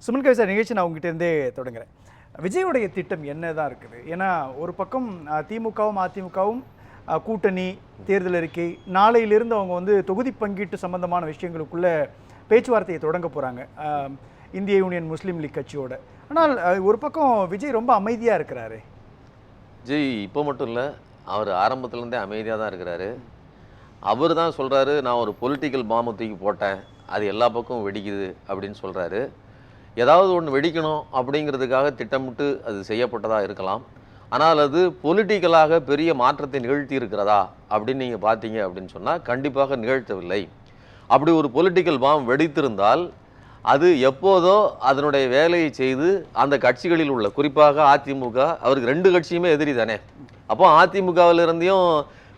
சுமன் கவி sir, நிகழ்ச்சி நான் உங்ககிட்ட இருந்தே தொடங்குறேன். விஜயோடைய திட்டம் என்னதான் இருக்குது? ஏன்னா ஒரு பக்கம் திமுகவும் அதிமுகவும் கூட்டணி, தேர்தல் அறிக்கை, நாளையிலிருந்து அவங்க வந்து தொகுதி பங்கீட்டு சம்பந்தமான விஷயங்களுக்குள்ள பேச்சுவார்த்தையை தொடங்க போகிறாங்க இந்திய யூனியன் முஸ்லீம் லீக் கட்சியோட. ஆனால் ஒரு பக்கம் விஜய் ரொம்ப அமைதியாக இருக்கிறாரு. விஜய் இப்போ மட்டும் இல்லை, அவர் ஆரம்பத்துலேருந்தே அமைதியாக தான் இருக்கிறாரு. அவர் தான் சொல்கிறாரு, நான் ஒரு பொலிட்டிக்கல் பாம்பை தூக்கி போட்டேன், அது எல்லா பக்கமும் வெடிக்குது அப்படின்னு சொல்கிறாரு. ஏதாவது ஒன்று வெடிக்கணும் அப்படிங்கிறதுக்காக திட்டமிட்டு அது செய்யப்பட்டதாக இருக்கலாம். ஆனால் அது பொலிட்டிக்கலாக பெரிய மாற்றத்தை நிகழ்த்தி இருக்கிறதா அப்படின்னு நீங்கள் பார்த்தீங்க அப்படின்னு சொன்னால் கண்டிப்பாக நிகழ்த்தவில்லை. அப்படி ஒரு பொலிட்டிக்கல் பாம் வெடித்திருந்தால் அது எப்போதோ அதனுடைய வேலையை செய்து அந்த கட்சிகளில் உள்ள, குறிப்பாக அதிமுக, அவருக்கு 2 கட்சியுமே எதிரி தானே. அப்போ அதிமுகவிலிருந்தையும்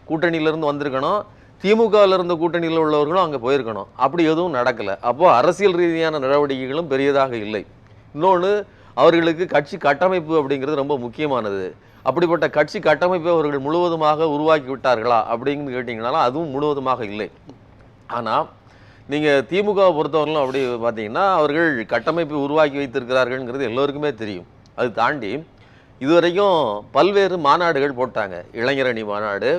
கூட்டணியிலிருந்து வந்திருக்கணும், திமுகவில் இருந்த கூட்டணியில் உள்ளவர்களும் அங்கே போயிருக்கணும். அப்படி எதுவும் நடக்கலை. அப்போது அரசியல் ரீதியான நடவடிக்கைகளும் பெரியதாக இல்லை. இன்னொன்று, அவர்களுக்கு கட்சி கட்டமைப்பு அப்படிங்கிறது ரொம்ப முக்கியமானது. அப்படிப்பட்ட கட்சி கட்டமைப்பை அவர்கள் முழுவதுமாக உருவாக்கி விட்டார்களா அப்படிங்கிறது கேட்டிங்கனாலும் அதுவும் முழுவதுமாக இல்லை. ஆனால் நீங்கள் திமுகவை பொறுத்தவரையிலும் அப்படி பார்த்தீங்கன்னா அவர்கள் கட்டமைப்பை உருவாக்கி வைத்திருக்கிறார்கள்ங்கிறது எல்லோருக்குமே தெரியும். அது தாண்டி இதுவரைக்கும் பல்வேறு மாநாடுகள் போட்டாங்க. இளைஞரணி மாநாடு,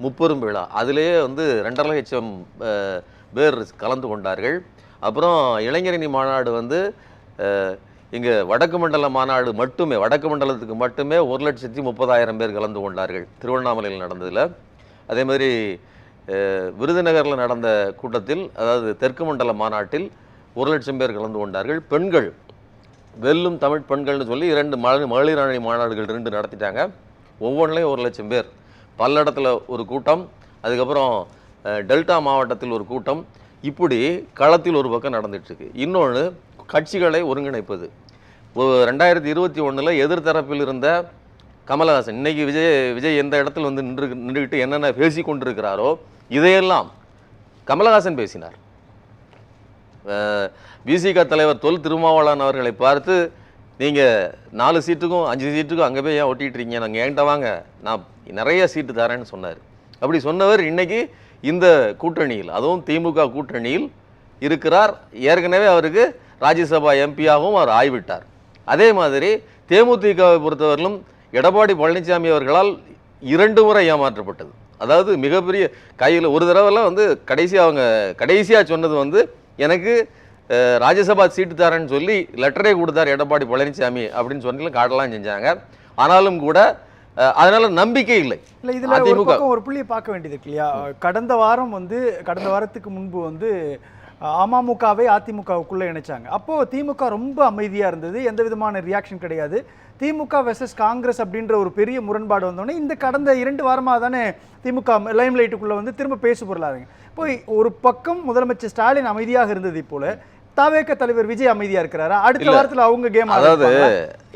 முப்பெரும் விழா, அதிலேயே வந்து 2.5 லட்சம் பேர் கலந்து கொண்டார்கள். அப்புறம் இளைஞரணி மாநாடு வந்து இங்கே வடக்கு மண்டல மாநாடு மட்டுமே, வடக்கு மண்டலத்துக்கு மட்டுமே 1,30,000 பேர் கலந்து கொண்டார்கள் திருவண்ணாமலையில் நடந்ததில். அதே மாதிரி விருதுநகரில் நடந்த கூட்டத்தில், அதாவது தெற்கு மண்டல மாநாட்டில் 1,00,000 பேர் கலந்து கொண்டார்கள். பெண்கள், வெல்லும் தமிழ் பெண்கள்னு சொல்லி 2 மகளிர் அணி மாநாடுகள் 2 நடத்திட்டாங்க. ஒவ்வொன்றிலையும் 1,00,000 பேர். பல்லடத்தில் ஒரு கூட்டம், அதுக்கப்புறம் டெல்டா மாவட்டத்தில் ஒரு கூட்டம், இப்படி களத்தில் ஒரு பக்கம் நடந்துட்டுருக்கு. இன்னொன்று, கட்சிகளை ஒருங்கிணைப்பது. 2021 எதிர்த்தரப்பில் இருந்த கமலஹாசன் இன்னைக்கு விஜய் எந்த இடத்துல வந்து நின்றுக்கிட்டு என்னென்ன பேசி கொண்டிருக்கிறாரோ இதையெல்லாம் கமலஹாசன் பேசினார். விசிக தலைவர் தொல் திருமாவளவன் அவர்களை பார்த்து, நீங்கள் 4 சீட்டுக்கும் 5 சீட்டுக்கும் அங்கே போய் ஏன் ஒட்டிகிட்ருக்கீங்க, நாங்கள் என்கிட்ட வாங்க, நான் நிறைய சீட்டு தரேன்னு சொன்னார். அப்படி சொன்னவர் இன்னைக்கு இந்த கூட்டணியில், அதுவும் திமுக கூட்டணியில் இருக்கிறார். ஏற்கனவே அவருக்கு ராஜ்யசபா எம்பியாகவும் அவர் ஆய்விட்டார். அதே மாதிரி தேமுதிகவை பொறுத்தவரையிலும் எடப்பாடி பழனிசாமி அவர்களால் 2 முறை ஏமாற்றப்பட்டது. அதாவது மிகப்பெரிய கையில் ஒரு தடவைலாம் வந்து கடைசியாக சொன்னது வந்து, எனக்கு ராஜ்யசபா சீட்டு தரேன்னு சொல்லி லெட்டரே கொடுத்தார் எடப்பாடி பழனிசாமி அப்படின்னு சொல்லி காட்டலாம் செஞ்சாங்க. ஆனாலும் கூட அதனால நம்பிக்கை இல்லை. இல்லை, இதில் ஒரு புள்ளியை பார்க்க வேண்டியது இருக்கு இல்லையா? கடந்த வாரத்துக்கு முன்பு வந்து அமமுகவை அதிமுகவுக்குள்ளே இணைச்சாங்க. அப்போது திமுக ரொம்ப அமைதியாக இருந்தது, எந்த விதமான ரியாக்ஷன் கிடையாது. திமுக வெர்சஸ் காங்கிரஸ் அப்படின்ற ஒரு பெரிய முரண்பாடு வந்தோடனே இந்த கடந்த 2 வாரமாக தானே திமுக லைம் லைட்டுக்குள்ளே வந்து திரும்ப பேசு பொருளாதுங்க. இப்போ ஒரு பக்கம் முதலமைச்சர் ஸ்டாலின் அமைதியாக இருந்தது போல தவேக தலைவர் விஜய் அமைதியா இருக்கிறாரா? அடுத்த வாரத்தில் அவங்க கேம். அதாவது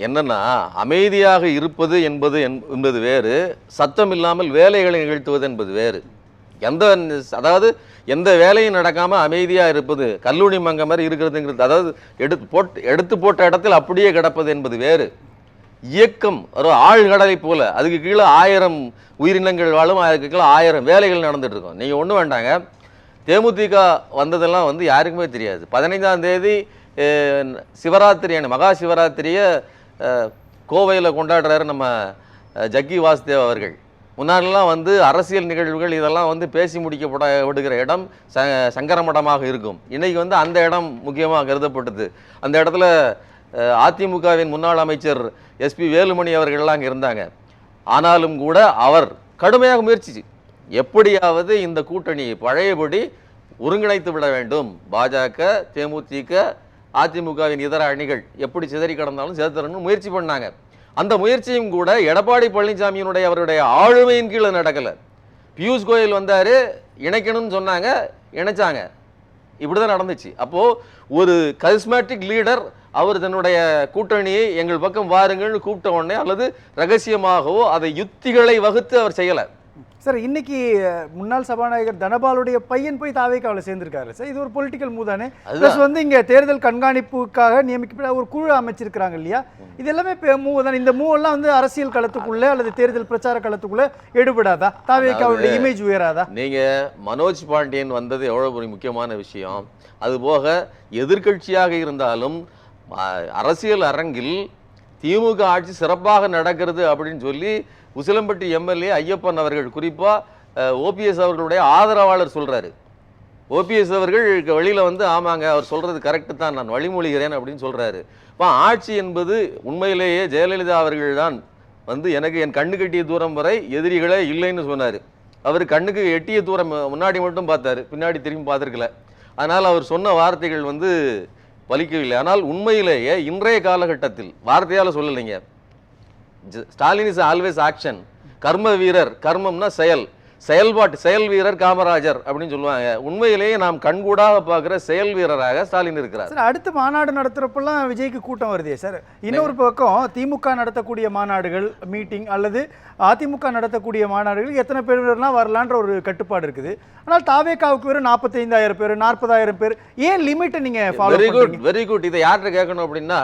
என்னன்னா, அமைதியாக இருப்பது என்பது வேறு, சத்தம் இல்லாமல் வேலைகளை நிகழ்த்துவது என்பது வேறு. அதாவது எந்த வேலையும் நடக்காம அமைதியா இருப்பது, கல்லூரி மங்க மாதிரி இருக்கிறதுங்கிறது, அதாவது எடுத்து போட்ட இடத்தில் அப்படியே கிடப்பது என்பது வேறு. இயக்கம் ஒரு ஆழ்கடலை போல, அதுக்கு கீழே 1000 உயிரினங்கள் வாழும், அதுக்கு கீழே 1000 வேலைகள் நடந்துட்டு இருக்கும். நீங்க ஒன்றும் வேண்டாங்க, தேமுதிக வந்ததெல்லாம் வந்து யாருக்குமே தெரியாது. 15ஆம் தேதி சிவராத்திரி, மகா சிவராத்திரியை கோவையில் கொண்டாடுறாரு நம்ம ஜக்கி வாசுதேவ் அவர்கள். முன்னாடிலாம் வந்து அரசியல் நிகழ்வுகள் இதெல்லாம் வந்து பேசி முடிக்கப்படுகிற இடம் சங்கரமடமாக இருக்கும். இன்னைக்கு வந்து அந்த இடம் முக்கியமாக கருதப்பட்டது. அந்த இடத்துல அதிமுகவின் முன்னாள் அமைச்சர் SP வேலுமணி அவர்கள்லாம் அங்கே இருந்தாங்க. ஆனாலும் கூட அவர் கடுமையாக முயற்சிச்சு, எப்படியாவது இந்த கூட்டணியை பழையபடி ஒருங்கிணைத்து விட வேண்டும். பாஜக, தேமுதிக, அதிமுகவின் இதர அணிகள் எப்படி சிதறி கடந்தாலும் சேர்த்துறன்னு முயற்சி பண்ணாங்க. அந்த முயற்சியும் கூட எடப்பாடி பழனிசாமியினுடைய அவருடைய ஆளுமையின் கீழே நடக்கலை. பியூஷ் கோயல் வந்தார், இணைக்கணும்னு சொன்னாங்க, இணைச்சாங்க. இப்படிதான் நடந்துச்சு. அப்போ ஒரு கரிஸ்மேட்டிக் லீடர் அவர் தன்னுடைய கூட்டணியை எங்கள் பக்கம் வாருங்கள்னு கூப்பிட்ட உடனே, அல்லது ரகசியமாகவோ அதை யுத்திகளை வகுத்து அவர் செய்யலை. சார், இன்னைக்கு முன்னாள் சபாநாயகர் தனபாலுடைய பையன் போய் தாவேக்காவில் சேர்ந்திருக்காரு சார். இது ஒரு பொலிட்டிக்கல் மூவ் தானே. ப்ளஸ் வந்து இங்கே தேர்தல் கண்காணிப்புக்காக நியமிக்கப்பட்ட ஒரு குழு அமைச்சிருக்கிறாங்க இல்லையா? இது எல்லாமே மூவ் தானே. இந்த மூவ் எல்லாம் வந்து அரசியல் களத்துக்குள்ள அல்லது தேர்தல் பிரச்சார களத்துக்குள்ள எடுபடாதா? தாவேக்காவுடைய இமேஜ் உயராதா? நீங்க மனோஜ் பாண்டியன் வந்தது எவ்வளவு ஒரு முக்கியமான விஷயம். அதுபோக எதிர்கட்சியாக இருந்தாலும் அரசியல் அரங்கில் திமுக ஆட்சி சிறப்பாக நடக்கிறது அப்படின்னு சொல்லி உசிலம்பட்டி எம்எல்ஏ ஐயப்பன் அவர்கள் குறிப்பாக ஓபிஎஸ் அவர்களுடைய ஆதரவாளர் சொல்றாரு. ஓபிஎஸ் அவர்கள் வெளியில வந்து ஆமாங்க அவர் சொல்றது கரெக்டு தான், நான் வழிமொழிகிறேன் அப்படின்னு சொல்றாரு. இப்போ ஆட்சி என்பது உண்மையிலேயே ஜெயலலிதா அவர்கள் தான் வந்து எனக்கு என் கண்ணு கட்டிய தூரம் வரை எதிரிகளே இல்லைன்னு சொன்னார். அவர் கண்ணுக்கு எட்டிய தூரம் முன்னாடி மட்டும் பார்த்தாரு, பின்னாடி திரும்பி பார்த்துருக்கல. அதனால் அவர் சொன்ன வார்த்தைகள் வந்து பலிக்கவில்லை. ஆனால் உண்மையிலேயே இன்றைய காலகட்டத்தில் வார்த்தையால் சொல்லலைங்க, ஸ்டாலின் இஸ் ஆல்வேஸ் ஆக்ஷன். கர்ம வீரர், கர்மம்னா செயல், செயல் வீரர் காமராஜர் அப்படின்னு சொல்லுவாங்க. உண்மையிலேயே நாம் கண்கூடாக பார்க்குற செயல் வீரராக ஸ்டாலின் இருக்கிறார். சார் அடுத்து மாநாடு நடத்துறப்பெல்லாம் விஜய்க்கு கூட்டம் வருதே சார். இன்னொரு பக்கம் திமுக நடத்தக்கூடிய மாநாடுகள் மீட்டிங் அல்லது அதிமுக நடத்தக்கூடிய மாநாடுகள் எத்தனை பேர்லாம் வரலான்ற ஒரு கட்டுப்பாடு இருக்குது. ஆனால் தாவேகாவுக்கு வெறும் 45,000 பேர் 40,000 பேர். ஏன் லிமிட்டை நீங்க ஃபாலோ பண்றீங்க? Very good. இதை யார்கிட்ட கேட்கணும் அப்படின்னா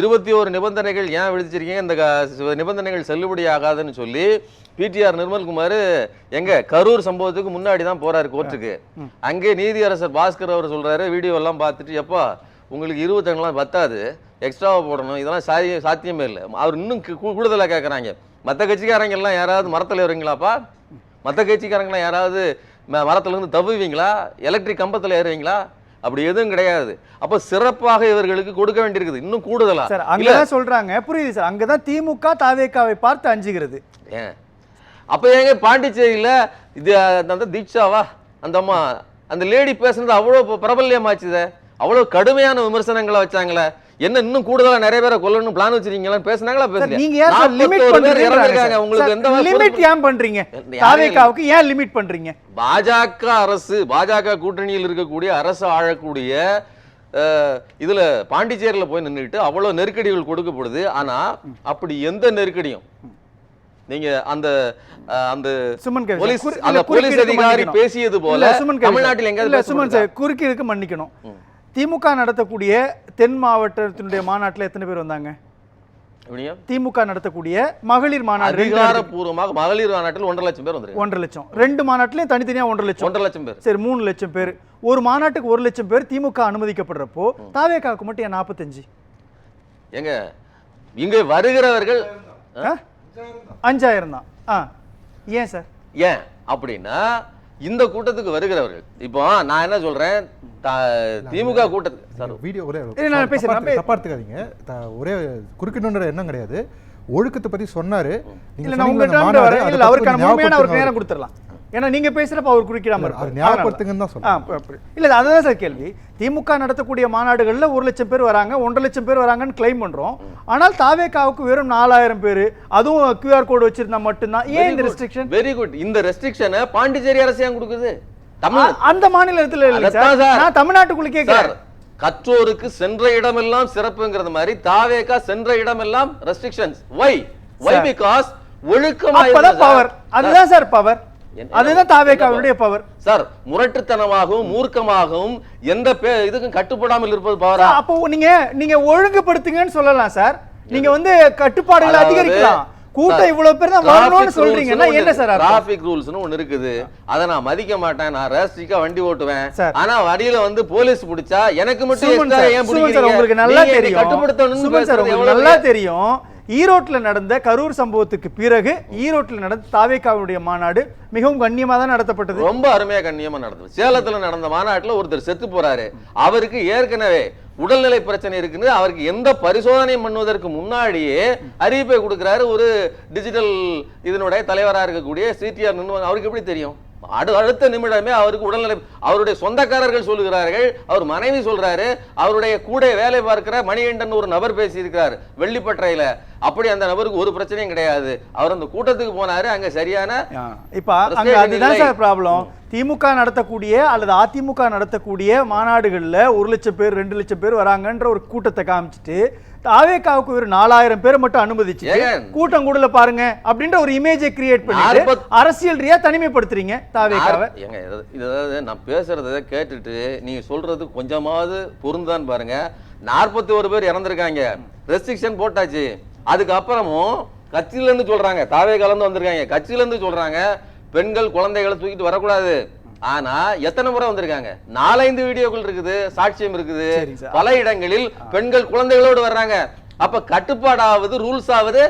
21 நிபந்தனைகள் ஏன் விதிச்சிருக்கீங்க, இந்த நிபந்தனைகள் செல்லுபடி ஆகாதுன்னு சொல்லி பிடிஆர் நிர்மல்குமார் எங்க கரூர் சம்பவத்துக்கு முன்னாடி தான் போறாரு கோர்ட்டுக்கு. அங்கே நீதியரசர் பாஸ்கர் அவர் சொல்றாரு, வீடியோ எல்லாம் பார்த்துட்டு, எப்பா உங்களுக்கு 22 பத்தாது, எக்ஸ்ட்ராவா போடணும், இதெல்லாம் சாத்தியமே இல்லை. அவர் இன்னும் கூடுதலா கேட்கறாங்க. மற்ற கட்சிக்காரங்க எல்லாம் யாராவது மரத்தில் ஏறுவீங்களாப்பா? மற்ற கட்சிக்காரங்களாம் யாராவது மரத்துல இருந்து தவுவீங்களா? எலக்ட்ரிக் கம்பத்தில் ஏறுவீங்களா? அப்படி எதுவும் கிடையாது. அப்ப சிறப்பாக இவர்களுக்கு கொடுக்க வேண்டியிருக்குது இன்னும் கூடுதலா. சார் அங்கதான் சொல்றாங்க, புரியுது சார், அங்கதான் திமுக தாவேகாவை பார்த்து அஞ்சுகிறது. ஏன் அப்ப ஏங்க பாண்டிச்சேரியில இது அந்த தீட்சாவா அந்த அம்மா அந்த லேடி பேசுனது அவ்வளவு பிரபல்யமாச்சுதே, அவ்வளவு கடுமையான விமர்சனங்களை வச்சாங்களே, என்ன இன்னும் கூடுதலா நிறைய பேரை கொல்லணும் பிளான் வச்சிருக்கீங்களான்னு பேசுனாங்களா? நீங்க ஏன் லிமிட் பண்றீங்க? உங்களுக்கு எந்த லிமிட் ஏன் பண்றீங்க? தாவேகாவுக்கு ஏன் லிமிட் பண்றீங்க? பாஜக அரசு, பாஜக கூட்டணியில் இருக்கக்கூடிய அரசு ஆளக்கூடிய இதுல பாண்டிச்சேரியில போய் நின்றுட்டு அவ்வளவு நெருக்கடிகள் கொடுக்கப்படுது. ஆனா அப்படி எந்த நெருக்கடியும் நீங்க அந்த போலீஸ் அதிகாரி பேசியது போல தமிழ்நாட்டில் எங்க சுமன் சார் குறுக்கீடுக்கு மன்னிக்கணும். திமுக நடத்தக்கூடிய தென் மாவட்டத்தினுடைய மாநாட்டில் எத்தனை பேர் வந்தாங்க? திமுக நடத்தக்கூடிய மகளிர் மாநாடு அதிகாரப்பூர்வமாக மகளிர் மாநாட்டில் 1.5 லட்சம் பேர் வந்து 1.5 லட்சம். 2 மாநாட்டிலையும் தனித்தனியா 1.5 லட்சம் பேர். சரி 3 லட்சம் பேர். ஒரு மாநாட்டுக்கு 1 லட்சம் பேர் திமுக அனுமதிக்கப்படுறப்போ தாவேகாவுக்கு மட்டும் ஏன் 45? எங்க இங்க வருகிறவர்கள் 5,000 தான். ஏன் சார்? ஏன் அப்படின்னா இந்த கூட்டத்துக்கு வருகிறவர்கள், இப்போ நான் என்ன சொல்றேன், திமுக கூட்டத்துக்கு வீடியோ ஒரே தப்பா எடுத்துக்காதீங்க, ஒரே குறுக்கிடணுன்ற எண்ணம் கிடையாது. ஒழுக்கத்தை பத்தி சொன்னாரு. அவருக்கான முழுமையான அவருக்கு நேரம் கொடுத்துடலாம். ஏன்னா நீங்க பேசுறப்ப அவர் குறுக்கிடாம இருப்பாரு. ஞாபகப்படுத்துங்கன்னு தான் சொல்றேன். இல்ல அதுதான் சார் கேள்வி. திமுக நடத்தக்கூடிய மாநாடுகள்ல 1 லட்சம் பேர் வராங்க, 1.5 லட்சம் பேர் வராங்கன்னு கிளைம் பண்றோம். ஆனால் தாவேகாவுக்கு வெறும் 4,000 பேர், அதுவும் QR கோட் வச்சிருந்தா மட்டும்தான். ஏன் இந்த ரெஸ்ட்ரிக்ஷன்? Very good. இந்த ரெஸ்ட்ரிக்ஷனை பாண்டிச்சேரி அரசு ஏன் கொடுக்குது? அந்த மாநிலத்துல இல்ல சார், நான் தமிழ்நாட்டுக்குள்ள கேக்குறேன். கற்றோருக்கு சென்ற இடமெல்லாம் சிறப்புங்கிறது மாதிரி தாவேகா சென்ற இடமெல்லாம் ரெஸ்ட்ரிக்ஷன்ஸ். வை பிகாஸ் ஒழுக்கமா பவர். அதுதான் சார் பவர். அதுதான் தாவேகாவுடைய பவர் சார். முரட்டுத்தனமாகவும் மூர்க்கமாகவும் எந்த இதுக்கும் கட்டுப்படாமல் இருப்பது பவரா? அப்போ நீங்க ஒழுங்குபடுத்துங்கன்னு சொல்லலாம் சார். நீங்க வந்து கட்டுப்பாடுகளை அதிகரிக்கலாம். கூட்டம் இவ்வளவு பேர் தான் வரணும்னு சொல்றீங்கன்னா என்ன சார்? டிராபிக் ரூல்ஸ்னு ஒன்னு இருக்குது, அதை நான் மதிக்க மாட்டேன், நான் ரேஸ்டிக்கா வண்டி ஓட்டுவேன். ஆனா வண்டியில வந்து போலீஸ் பிடிச்சா எனக்கு மட்டும் ஏன் பிடிக்கிறீங்க? உங்களுக்கு நல்லா தெரியும், கட்டுப்படுத்தணும் நல்லா தெரியும். ஈரோட்ல நடந்த கரூர் சம்பவத்துக்கு பிறகு ஈரோட்ல நடந்த தாவேகாவுடைய மாநாடு மிகவும் கண்ணியமா தான் நடத்தப்பட்டது. ரொம்ப அருமையா கண்ணியமா நடந்தது. சேலத்துல நடந்த மாநாட்டுல ஒருத்தர் செத்து போறாரு. அவருக்கு ஏற்கனவே உடல்நிலை பிரச்சனை இருக்குன்னு அவருக்கு எந்த பரிசோதனை பண்ணுவதற்கு முன்னாடியே அறிவிப்பை கொடுக்கிறாரு ஒரு டிஜிட்டல் இதனுடைய தலைவராக இருக்கக்கூடிய சிடிஆர். அவருக்கு எப்படி தெரியும்? அடுத்த நிமிடமே அவருக்கு உடல்நிலை, அவருடைய சொந்தக்காரர்கள் சொல்லுகிறார்கள், அவர் மனைவி சொல்றாரு, அவருடைய கூட வேலை பார்க்கிற மணிகண்டன் ஒரு நபர் பேசி இருக்கிறார் வெள்ளிப்பற்றையில. அப்படி அந்த நபருக்கு ஒரு பிரச்சனையும் கிடையாது. அவர் அந்த கூட்டத்துக்கு போனாரு, அங்க சரியான இப்ப அங்க அதுதான் சார் ப்ராப்ளம். திமுக நடத்தக்கூடிய அல்லது அதிமுக நடத்தக்கூடிய மாநாடுகள்ல 1 லட்சம் பேர் 2 லட்சம் பேர் வராங்கன்ற ஒரு கூட்டத்தை காமிச்சிட்டு தாவேகாவுக்கு ஒரு 4,000 பேர் மட்டும் அனுமதிச்சு கூட்டம் கூடல பாருங்க அப்படின்ற ஒரு இமேஜை கிரியேட் பண்ணி அரசியல் ரீதியா தனிமைப்படுத்துறீங்க தாவேகாவை. ஏங்க நான் பேசுறத கேட்டுட்டு நீங்க சொல்றது கொஞ்சமாவது பொருந்தான் பாருங்க. 41 பேர் இறந்திருக்காங்க, ரெஸ்ட்ரிக்ஷன் போட்டாச்சு. அதுக்கப்புறமும் கட்சியில இருந்து சொல்றாங்க, தாவேகால இருந்து வந்திருக்காங்க, கட்சியில இருந்து சொல்றாங்க பெண்கள் குழந்தைகளை தூக்கிட்டு வரக்கூடாது, ஆனா எத்தனை முறை வந்திருக்காங்க? 4-5 வீடியோக்கள் இருக்குது, சாட்சியம் இருக்குது. சரிங்க சார். பல இடங்களில் பெண்கள் குழந்தைகளோடு வர்றாங்க. அப்ப கட்டுப்பாடாவது ரூல்ஸ் ஆவது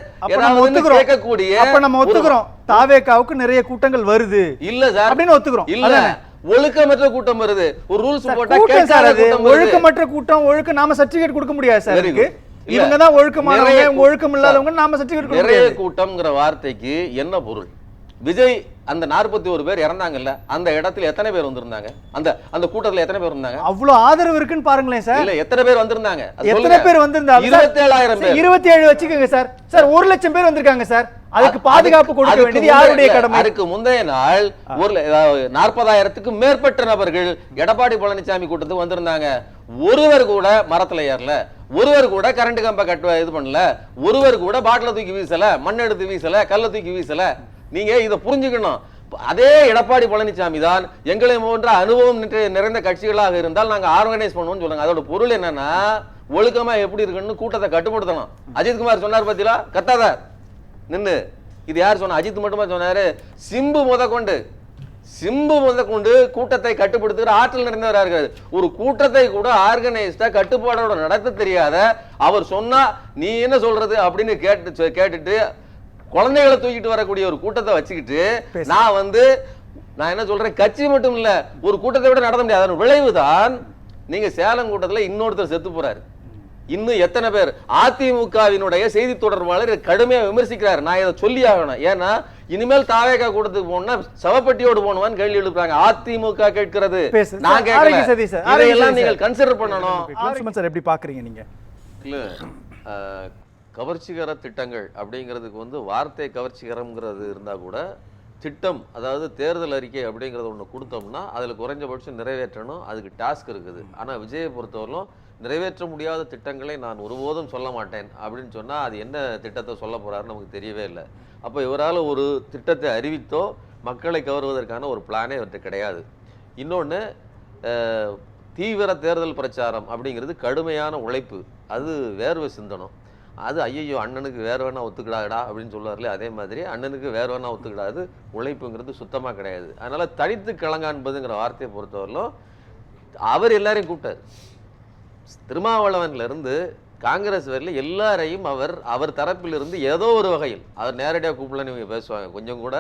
கேட்கக்கூடிய அப்ப நம்ம ஒத்துக்கிறோம் தாவேகாவுக்கு நிறைய கூட்டங்கள் வருது இல்ல சார் அப்படின்னு ஒத்துக்கிறோம். இல்ல, ஒழுக்கமற்ற கூட்டம் வருது. ஒரு ரூல்ஸ் போட்டா கூட்டம் சார், அது ஒழுக்கமற்ற கூட்டம். நாம சர்டிபிகேட் கொடுக்க முடியாது சார். இவங்க தான் ஒழுக்கமானவங்க, இவங்க ஒழுக்கம் இல்லாதவங்க, நாம சர்டிபிகேட் கொடுக்க நிறைய முடியாது. கூட்டம்ங்கிற வார்த்தைக்கு என்ன பொருள்? விஜய் அந்த 41 பேர் இறந்தாங்கல்ல, அந்த இடத்துல எத்தனை பேர் வந்திருந்தாங்க? அந்த கூட்டத்துல எத்தனை பேர் இருந்தாங்க? அவ்வளவு ஆதரவு இருக்குன்னு பாருங்களேன் சார். இல்ல, எத்தனை பேர் வந்திருந்தாங்க? எத்தனை பேர் வந்திருந்தாங்க? 27,000 பேர். 27 வச்சுக்கோங்க சார். சார் 1 லட்சம் பேர் வந்திருக்காங்க சார். அதுக்கு பாதுகாப்பு கொடுக்க வேண்டியது யாருடைய கடமை? அதுக்கு முந்தைய நாள் 40,000க்கு மேற்பட்ட நபர்கள் எடப்பாடி பழனிசாமி கூட்டத்துக்கு வந்திருந்தாங்க. ஒருவர் கூட மரத்துல ஏறல, ஒருவர் கூட கரண்ட் கம்ப இது பண்ணல, ஒருவர் கூட பாட்டில தூக்கி வீசல, மண் எடுத்து வீசல, கல்ல தூக்கி வீசல. நீங்க இதை புரிஞ்சுக்கணும். அதே எடப்பாடி பழனிசாமி தான் எங்களை போன்ற அனுபவம் நிறைந்த கட்சிகளாக இருந்தால் நாங்க ஆர்கனைஸ் பண்ணுவோம்னு சொல்றாங்க. அதோட பொருள் என்னன்னா, ஒழுக்கமா எப்படி இருக்குன்னு கூட்டத்தை கட்டுப்படுத்தணும். அஜித்குமார் சொன்னார் பத்தியா, கத்தாத நின்னு. இது யார் சொன்ன? அஜித் மட்டுமா சொன்னாரு? சிம்பு முதற்கொண்டு கூட்டத்தை கட்டுப்படுத்துகிற ஆற்றல் நிறைந்தவராக இருக்காரு. ஒரு கூட்டத்தை கூட ஆர்கனைஸ்டா கட்டுப்பாடோட நடத்த தெரியாத அவர் சொன்னா நீ என்ன சொல்றது அப்படின்னு கேட்டுட்டு குழந்தைகளை தூக்கிட்டு வரக்கூடிய ஒரு கூட்டத்தை வச்சுக்கிட்டு நான் என்ன சொல்றேன், கட்சி மட்டும் இல்ல ஒரு கூட்டத்தை விட நடத்த முடியாது. அதன் விளைவுதான் நீங்க சேலம் கூட்டத்துல இன்னொருத்தர் செத்து போறாரு. இன்னும் எத்தனை பேர்? அதிமுகவினுடைய செய்தி தொடர்பாளர் கடுமையா விமர்சிக்கிறார். நான் இதை சொல்லி ஆகணும். ஏன்னா இனிமேல் தாவேகா கூட்டத்துக்கு போனா சவப்பட்டியோடு போனவான்னு கேள்வி எழுப்புறாங்க. அதிமுக கேட்கிறது, நான் கேட்கல. இதையெல்லாம் நீங்கள் கன்சிடர் பண்ணணும். சார் எப்படி பாக்குறீங்க நீங்க? இல்ல, கவர்ச்சிகர திட்டங்கள் அப்படிங்கிறதுக்கு வார்த்தை கவர்ச்சிகரம்ங்கிறது இருந்தா கூட திட்டம், அதாவது தேர்தல் அறிக்கை அப்படிங்கிறத ஒன்று கொடுத்தோம்னா அதில் குறைஞ்சபட்சம் நிறைவேற்றணும். அதுக்கு டாஸ்க் இருக்குது. ஆனால் விஜயை பொறுத்தவரையிலும் நிறைவேற்ற முடியாத திட்டங்களை நான் ஒருபோதும் சொல்ல மாட்டேன் அப்படின்னு சொன்னால் அது என்ன திட்டத்தை சொல்ல போகிறாருன்னு நமக்கு தெரியவே இல்லை. அப்போ இவரால் ஒரு திட்டத்தை அறிவித்தோ மக்களை கவருவதற்கான ஒரு பிளானே இவர்கிட்ட கிடையாது. இன்னொன்று, தீவிர தேர்தல் பிரச்சாரம் அப்படிங்கிறது கடுமையான உழைப்பு, அது வேர்வை சிந்தனம். அது ஐயோ அண்ணனுக்கு வேறு வேணா ஒத்துக்கிடாடா அப்படின்னு சொல்லுவார்ல, அதே மாதிரி அண்ணனுக்கு வேறு வேணா ஒத்துக்கிடாது. உழைப்புங்கிறது சுத்தமாக கிடையாது. அதனால் தனித்து கிளங்கான்பதுங்கிற வார்த்தையை பொறுத்தவரையிலும் அவர் எல்லாரையும் கூப்பிட்டார். திருமாவளவன்லேருந்து காங்கிரஸ் வரையில் எல்லாரையும் அவர் தரப்பிலிருந்து ஏதோ ஒரு வகையில் அவர் நேரடியாக கூப்பிடலன்னு இவங்க பேசுவாங்க, கொஞ்சம் கூட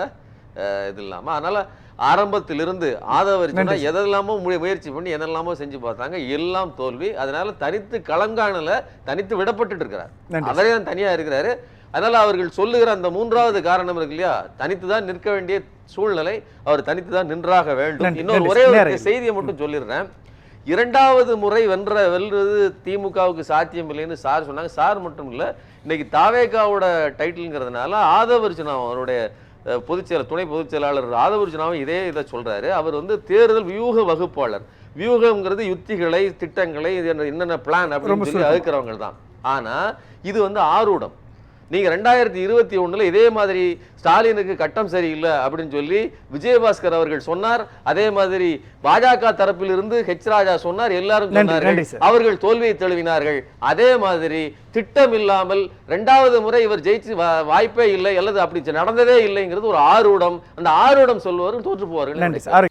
இது இல்லாமல். அதனால் ஆரம்பத்திலிருந்து ஆதவரிச்சுனா எதெல்லாமோ முயற்சி பண்ணி என்னெல்லாமோ செஞ்சு பார்த்தாங்க, எல்லாம் தோல்வி. அதனால தனித்து களங்காணல, தனித்து விடப்பட்டு இருக்கிறார். அவரே தான் தனியா இருக்கிறாரு. அதனால அவர்கள் சொல்லுகிற அந்த 3வது காரணம் இருக்கு இல்லையா, தனித்து தான் நிற்க வேண்டிய சூழ்நிலை, அவர் தனித்து தான் நின்றாக வேண்டும். இன்னொரு ஒரே ஒரு செய்தியை மட்டும் சொல்லிடுறேன். 2வது முறை வெல்றது திமுகவுக்கு சாத்தியம் இல்லைன்னு சார் சொன்னாங்க. சார் மட்டும் இல்லை, இன்னைக்கு தாவேகாவோட டைட்டில்ங்கிறதுனால ஆதவரிச்சுனா அவருடைய துணை பொதுச் செயலாளர் ஆதவர்ஜுனாவும் இதே இதை சொல்றாரு. அவர் தேர்தல் வியூக வகுப்பாளர். வியூகம்ங்கிறது யுத்திகளை, திட்டங்களை, என்னென்ன பிளான் அப்படின்னு சொல்லி அதுக்கிறவங்க தான். ஆனா இது ஆரூடம். நீங்க 2021 இதே மாதிரி ஸ்டாலினுக்கு கட்டம் சரியில்லை அப்படின்னு சொல்லி விஜயபாஸ்கர் அவர்கள் சொன்னார். அதே மாதிரி பாஜக தரப்பில் இருந்து ஹெச் ராஜா சொன்னார், எல்லாரும் சொன்னார்கள். அவர்கள் தோல்வியை தழுவினார்கள். அதே மாதிரி திட்டம் இல்லாமல் 2வது முறை இவர் ஜெயிச்சு வாய்ப்பே இல்லை அல்லது அப்படி நடந்ததே இல்லைங்கிறது ஒரு ஆரூடம். அந்த ஆரூடம் சொல்லுவார்கள், தோற்று போவார்கள்.